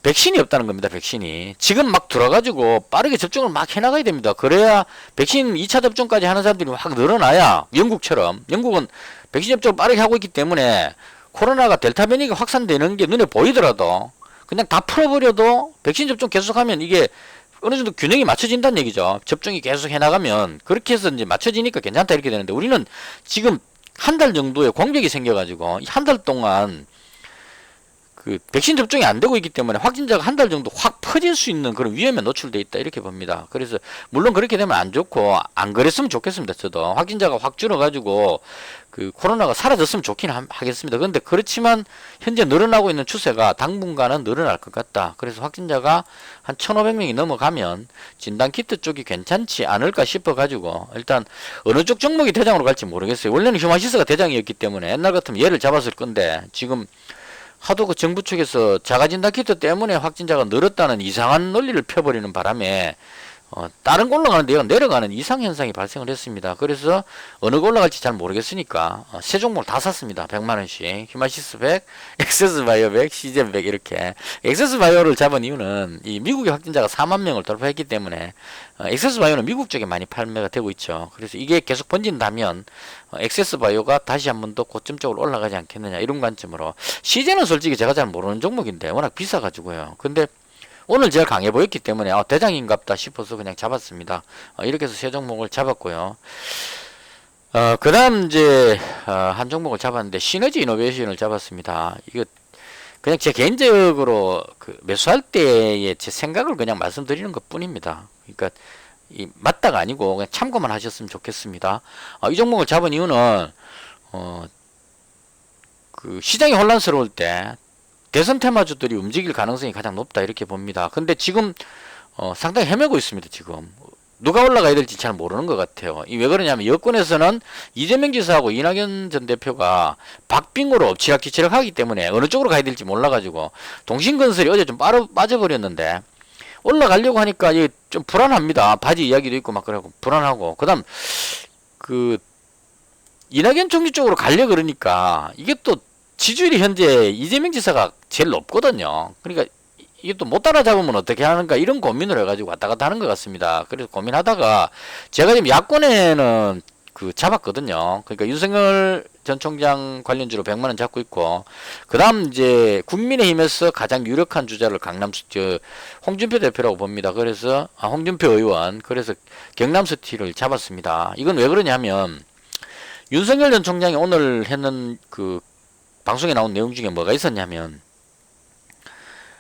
백신이 없다는 겁니다. 백신이. 지금 막 들어가지고 빠르게 접종을 막 해나가야 됩니다. 그래야 백신 2차 접종까지 하는 사람들이 확 늘어나야 영국처럼, 영국은 백신 접종을 빠르게 하고 있기 때문에 코로나가 델타 변이가 확산되는 게 눈에 보이더라도 그냥 다 풀어버려도 백신 접종 계속하면 이게 어느 정도 균형이 맞춰진다는 얘기죠. 접종이 계속 해나가면 그렇게 해서 이제 맞춰지니까 괜찮다 이렇게 되는데, 우리는 지금 한 달 정도의 공백이 생겨가지고 한 달 동안 그 백신 접종이 안 되고 있기 때문에 확진자가 한 달 정도 확 퍼질 수 있는 그런 위험에 노출돼 있다 이렇게 봅니다. 그래서 물론 그렇게 되면 안 좋고 안 그랬으면 좋겠습니다. 저도 확진자가 확 줄어가지고 그 코로나가 사라졌으면 좋긴 하겠습니다. 그런데 그렇지만 현재 늘어나고 있는 추세가 당분간은 늘어날 것 같다. 그래서 확진자가 한 1,500명이 넘어가면 진단키트 쪽이 괜찮지 않을까 싶어가지고 일단 어느 쪽 종목이 대장으로 갈지 모르겠어요. 원래는 휴마시스가 대장이었기 때문에 옛날 같으면 얘를 잡았을 건데 지금 하도 그 정부 측에서 자가진단키트 때문에 확진자가 늘었다는 이상한 논리를 펴버리는 바람에 다른 거 올라가는데 얘가 내려가는 이상현상이 발생을 했습니다. 그래서 어느 거 올라갈지 잘 모르겠으니까 세 종목을 다 샀습니다. 100만원씩. 휴마시스 100, 엑세스바이오 100, 시젠 100 이렇게. 엑세스바이오를 잡은 이유는 이 미국의 확진자가 4만 명을 돌파했기 때문에 엑세스바이오는 미국 쪽에 많이 판매가 되고 있죠. 그래서 이게 계속 번진다면 엑세스바이오가 다시 한 번 더 고점 쪽으로 올라가지 않겠느냐 이런 관점으로. 시젠은 솔직히 제가 잘 모르는 종목인데 워낙 비싸가지고요. 근데 오늘 제가 강해 보였기 때문에 대장인갑다 싶어서 그냥 잡았습니다. 이렇게 해서 세 종목을 잡았고요. 그 다음 이제 한 종목을 잡았는데 시너지 이노베이션을 잡았습니다. 이거 그냥 제 개인적으로 그 매수할 때의 제 생각을 그냥 말씀드리는 것 뿐입니다. 그러니까 이 맞다가 아니고 그냥 참고만 하셨으면 좋겠습니다. 이 종목을 잡은 이유는 그 시장이 혼란스러울 때 대선 테마주들이 움직일 가능성이 가장 높다 이렇게 봅니다. 근데 지금 상당히 헤매고 있습니다. 지금 누가 올라가야 될지 잘 모르는 것 같아요. 왜 그러냐면 여권에서는 이재명 지사하고 이낙연 전 대표가 박빙으로 엎치락뒤치락 하기 때문에 어느 쪽으로 가야 될지 몰라가지고 동신건설이 어제 좀 빠져버렸는데 올라가려고 하니까 이게 좀 불안합니다. 바지 이야기도 있고 막 그러고 불안하고, 그다음 그 이낙연 총리 쪽으로 가려 그러니까 이게 또 지지율이 현재 이재명 지사가 제일 높거든요. 그러니까 이게 또 못 따라잡으면 어떻게 하는가 이런 고민을 해가지고 왔다 갔다 하는 것 같습니다. 그래서 고민하다가 제가 지금 야권에는 그 잡았거든요. 그러니까 윤석열 전 총장 관련주로 100만원 잡고 있고, 그 다음 이제 국민의힘에서 가장 유력한 주자를 홍준표 대표라고 봅니다. 그래서 홍준표 의원, 그래서 경남스틸을 잡았습니다. 이건 왜 그러냐면 윤석열 전 총장이 오늘 했는 그 방송에 나온 내용 중에 뭐가 있었냐면,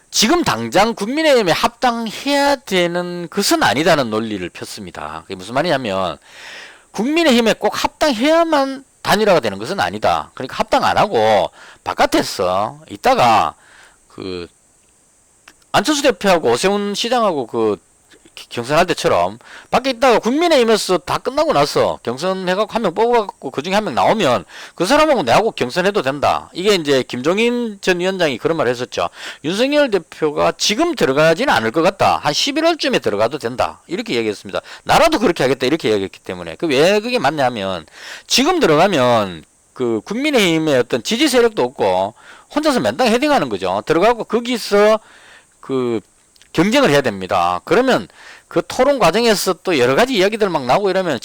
지금 당장 국민의힘에 합당해야 되는 것은 아니다는 논리를 폈습니다. 그게 무슨 말이냐면 국민의힘에 꼭 합당해야만 단일화가 되는 것은 아니다. 그러니까 합당 안 하고 바깥에서 있다가 그 안철수 대표하고 오세훈 시장하고 그 경선할 때처럼 밖에 있다가 국민의힘에서 다 끝나고 나서 경선해갖고 한 명 뽑아갖고 그 중에 한 명 나오면 그 사람하고 내하고 경선해도 된다. 이게 이제 김종인 전 위원장이 그런 말을 했었죠. 윤석열 대표가 지금 들어가지는 않을 것 같다. 한 11월쯤에 들어가도 된다. 이렇게 얘기했습니다. 나라도 그렇게 하겠다. 이렇게 얘기했기 때문에. 왜 그게 맞냐면 지금 들어가면 그 국민의힘의 어떤 지지 세력도 없고 혼자서 맨땅 헤딩하는 거죠. 들어가고 거기서 그 경쟁을 해야 됩니다. 그러면 그 토론 과정에서 또 여러 가지 이야기들 막 나오고 이러면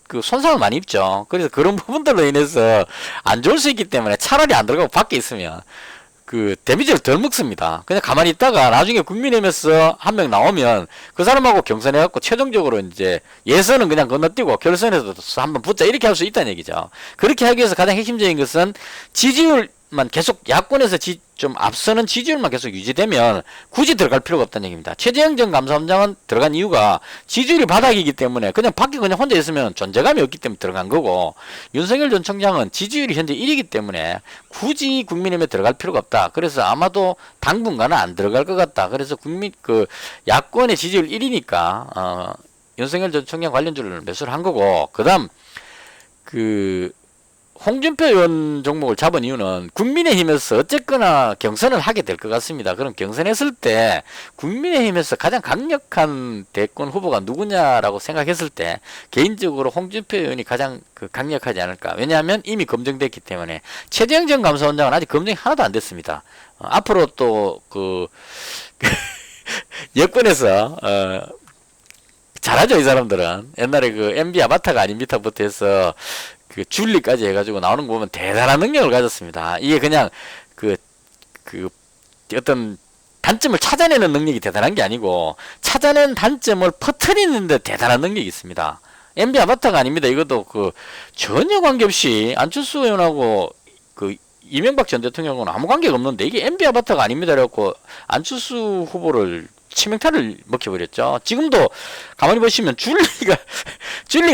그 손상을 많이 입죠. 그래서 그런 부분들로 인해서 안 좋을 수 있기 때문에 차라리 안 들어가고 밖에 있으면 그 데미지를 덜 먹습니다. 그냥 가만히 있다가 나중에 국민의힘에서 한 명 나오면 그 사람하고 경선해갖고 최종적으로 이제 예선은 그냥 건너뛰고 결선에서 한번 붙자 이렇게 할 수 있다는 얘기죠. 그렇게 하기 위해서 가장 핵심적인 것은 지지율만 계속 야권에서 좀 앞서는 지지율만 계속 유지되면 굳이 들어갈 필요가 없다는 얘기입니다. 최재형 전 감사원장은 들어간 이유가 지지율이 바닥이기 때문에 그냥 밖에 그냥 혼자 있으면 존재감이 없기 때문에 들어간 거고, 윤석열 전 총장은 지지율이 현재 1위기 때문에 굳이 국민의힘에 들어갈 필요가 없다. 그래서 아마도 당분간은 안 들어갈 것 같다. 그래서 야권의 지지율 1위니까 윤석열 전 총장 관련주를 매수를 한 거고, 그다음 홍준표 의원 종목을 잡은 이유는 국민의힘에서 어쨌거나 경선을 하게 될 것 같습니다. 그럼 경선했을 때 국민의힘에서 가장 강력한 대권 후보가 누구냐라고 생각했을 때 개인적으로 홍준표 의원이 가장 강력하지 않을까. 왜냐하면 이미 검증됐기 때문에. 최재형 전 감사원장은 아직 검증이 하나도 안 됐습니다. 앞으로 또 여권에서 잘하죠, 이 사람들은. 옛날에 MB 아바타가 아닙니다부터 해서 줄리까지 해가지고 나오는 거 보면 대단한 능력을 가졌습니다. 이게 그냥 어떤 단점을 찾아내는 능력이 대단한 게 아니고 찾아낸 단점을 퍼뜨리는데 대단한 능력이 있습니다. MB 아바타가 아닙니다. 이것도 전혀 관계없이 안철수 의원하고 이명박 전 대통령은 아무 관계가 없는데 이게 MB 아바타가 아닙니다. 그래갖고 안철수 후보를 치명타를 먹혀버렸죠. 지금도 가만히 보시면 줄리가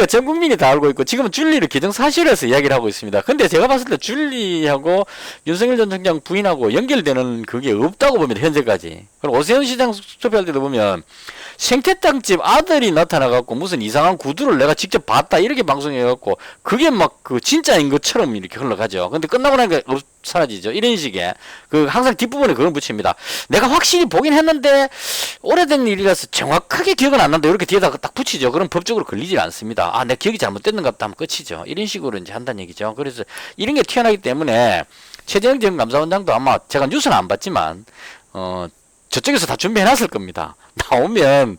전 국민이 다 알고 있고 지금은 줄리를 기정사실에서 이야기를 하고 있습니다. 근데 제가 봤을 때 줄리하고 윤석열 전 총장 부인하고 연결되는 그게 없다고 봅니다. 현재까지. 그리고 오세훈 시장 투표할 때도 보면 생태땅집 아들이 나타나갖고 무슨 이상한 구두를 내가 직접 봤다 이렇게 방송해갖고 그게 막 진짜인 것처럼 이렇게 흘러가죠. 근데 끝나고 나니까 사라지죠. 이런 식의 항상 뒷부분에 그걸 붙입니다. 내가 확실히 보긴 했는데 오래된 일이라서 정확하게 기억은 안 난다. 이렇게 뒤에다가 딱 붙이죠. 그럼 법적으로 걸리질 않습니다. 내 기억이 잘못됐는가 보다 하면 끝이죠. 이런 식으로 이제 한다는 얘기죠. 그래서 이런 게 튀어나기 때문에 최재형 전 감사원장도 아마 제가 뉴스는 안 봤지만 저쪽에서 다 준비해놨을 겁니다. 나오면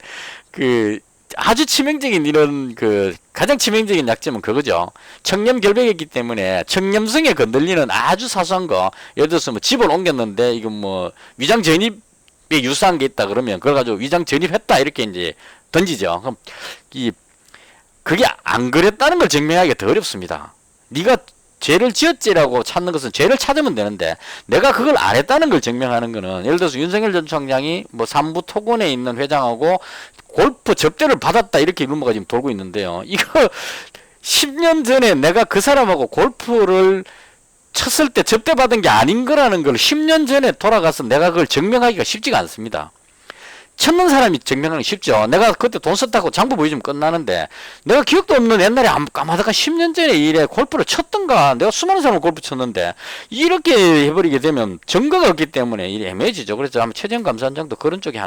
아주 치명적인 이런 가장 치명적인 약점은 그거죠. 청렴 결백이기 때문에 청렴성에 건들리는 아주 사소한 거, 예를 들어서 집을 옮겼는데 이거 위장 전입에 유사한 게 있다 그러면 그걸 가지고 위장 전입했다 이렇게 이제 던지죠. 그럼 그게 안 그랬다는 걸 증명하기가 더 어렵습니다. 네가 죄를 지었지라고 찾는 것은 죄를 찾으면 되는데 내가 그걸 안 했다는 걸 증명하는 거는 예를 들어서 윤석열 전 총장이 삼부 토건에 있는 회장하고 골프 접대를 받았다 이렇게 루머가 지금 돌고 있는데요. 이거 10년 전에 내가 그 사람하고 골프를 쳤을 때 접대받은 게 아닌 거라는 걸 10년 전에 돌아가서 내가 그걸 증명하기가 쉽지가 않습니다. 찾는 사람이 증명하기 쉽죠. 내가 그때 돈 썼다고 장부 보여주면 끝나는데 내가 기억도 없는 옛날에 까마득한 10년 전에 일에 골프를 쳤던가 내가 수많은 사람을 골프 쳤는데 이렇게 해버리게 되면 증거가 없기 때문에 일이 애매해지죠. 그래서 아마 최재형 감사원장도 그런 쪽에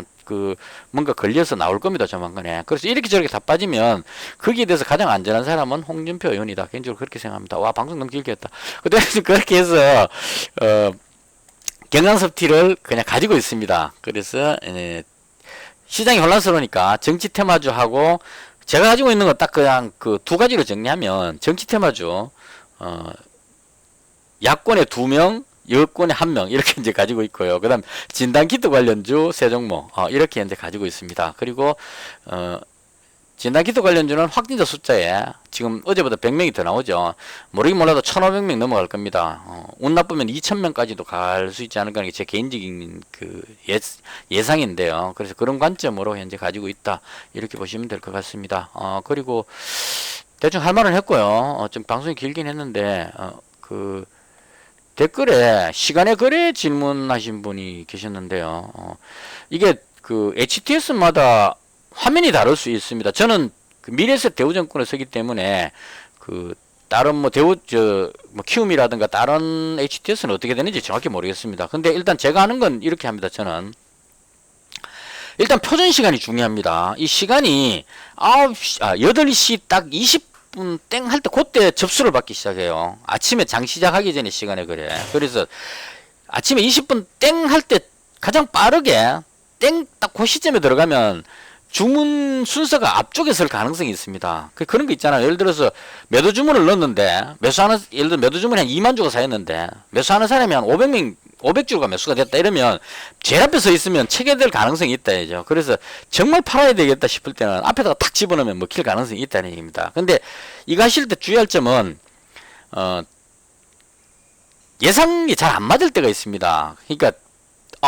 뭔가 걸려서 나올 겁니다. 조만간에. 그래서 이렇게 저렇게 다 빠지면 거기에 대해서 가장 안전한 사람은 홍준표 의원이다. 개인적으로 그렇게 생각합니다. 와 방송 너무 길게 했다. 근데 그렇게 해서 경강섭티를 그냥 가지고 있습니다. 그래서 시장이 혼란스러우니까 정치 테마주하고 제가 가지고 있는 건 딱 그냥 두 가지로 정리하면 정치 테마주 야권에 2명, 여권에 1명 이렇게 이제 가지고 있고요. 그다음 진단키트 관련주 3종목 이렇게 이제 가지고 있습니다. 그리고 진단키트 관련주는 확진자 숫자에 지금 어제보다 100명이 더 나오죠. 모르긴 몰라도 1500명 넘어갈 겁니다. 운 나쁘면 2000명까지도 갈 수 있지 않을까 하는 게 제 개인적인 예상인데요. 그래서 그런 관점으로 현재 가지고 있다. 이렇게 보시면 될 것 같습니다. 그리고 대충 할 말은 했고요. 좀 방송이 길긴 했는데 댓글에 시간의 거래 질문하신 분이 계셨는데요. 이게 HTS마다 화면이 다를 수 있습니다. 저는 미래셋 대우증권을 쓰기 때문에 다른 키움이라든가 다른 HTS는 어떻게 되는지 정확히 모르겠습니다. 근데 일단 제가 하는 건 이렇게 합니다. 저는 일단 표준 시간이 중요합니다. 이 시간이 8시 딱 20분 땡 할 때 그때 접수를 받기 시작해요. 아침에 장 시작하기 전에 시간에 그래. 그래서 아침에 20분 땡 할 때 가장 빠르게 땡 딱 그 시점에 들어가면 주문 순서가 앞쪽에 설 가능성이 있습니다. 그런 거 있잖아요. 예를 들어서 매도 주문을 넣었는데 예를 들어 매도 주문이 한 2만 주가 쌓였는데 매수하는 사람이 한 500주가 매수가 됐다 이러면 제일 앞에 서 있으면 체결될 가능성이 있다 이죠. 그래서 정말 팔아야 되겠다 싶을 때는 앞에다가 탁 집어넣으면 먹힐 가능성이 있다는 얘기입니다. 근데 이거 하실 때 주의할 점은 예상이 잘 안 맞을 때가 있습니다. 그러니까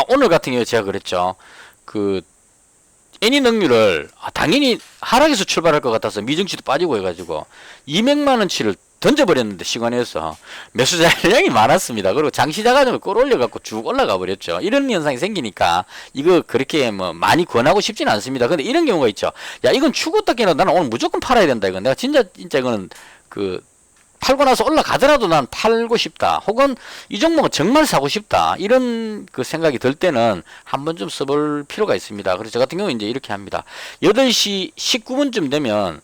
오늘 같은 경우에 제가 그랬죠. 애니 능률을 당연히 하락에서 출발할 것 같아서 미증시도 빠지고 해가지고 200만원치를 던져버렸는데 시간에서 매수자량이 많았습니다. 그리고 장시자가지고 끌어올려갖고 쭉 올라가 버렸죠. 이런 현상이 생기니까 이거 그렇게 많이 권하고 싶지는 않습니다. 근데 이런 경우가 있죠. 야 이건 추구 닦기는 나는 오늘 무조건 팔아야 된다. 이건 내가 진짜 이거는 팔고 나서 올라가더라도 난 팔고 싶다. 혹은 이 종목은 정말 사고 싶다. 이런 그 생각이 들 때는 한 번쯤 써볼 필요가 있습니다. 그래서 저 같은 경우는 이제 이렇게 합니다. 8시 19분쯤 되면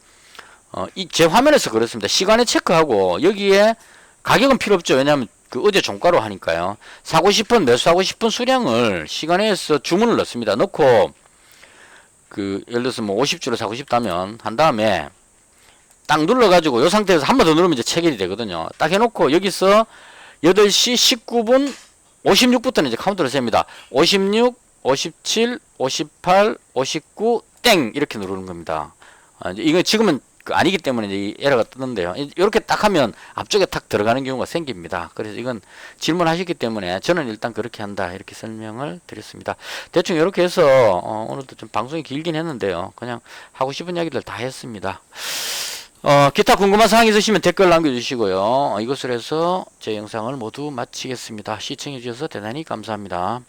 제 화면에서 그렇습니다. 시간에 체크하고 여기에 가격은 필요 없죠. 왜냐하면 그 어제 종가로 하니까요. 사고 싶은 매수하고 싶은 수량을 시간에서 주문을 넣습니다. 넣고 그 예를 들어서 뭐 50주를 사고 싶다면 한 다음에 딱 눌러가지고 이 상태에서 한 번 더 누르면 이제 체결이 되거든요. 딱 해놓고 여기서 8시 19분 56부터는 이제 카운트를 셉니다. 56, 57, 58, 59, 땡! 이렇게 누르는 겁니다. 이거 지금은 아니기 때문에 이제 이 에러가 뜨는데요. 이렇게 딱 하면 앞쪽에 탁 들어가는 경우가 생깁니다. 그래서 이건 질문하셨기 때문에 저는 일단 그렇게 한다. 이렇게 설명을 드렸습니다. 대충 이렇게 해서 오늘도 좀 방송이 길긴 했는데요. 그냥 하고 싶은 이야기들 다 했습니다. 기타 궁금한 사항 있으시면 댓글 남겨주시고요. 이것을 해서 제 영상을 모두 마치겠습니다. 시청해주셔서 대단히 감사합니다.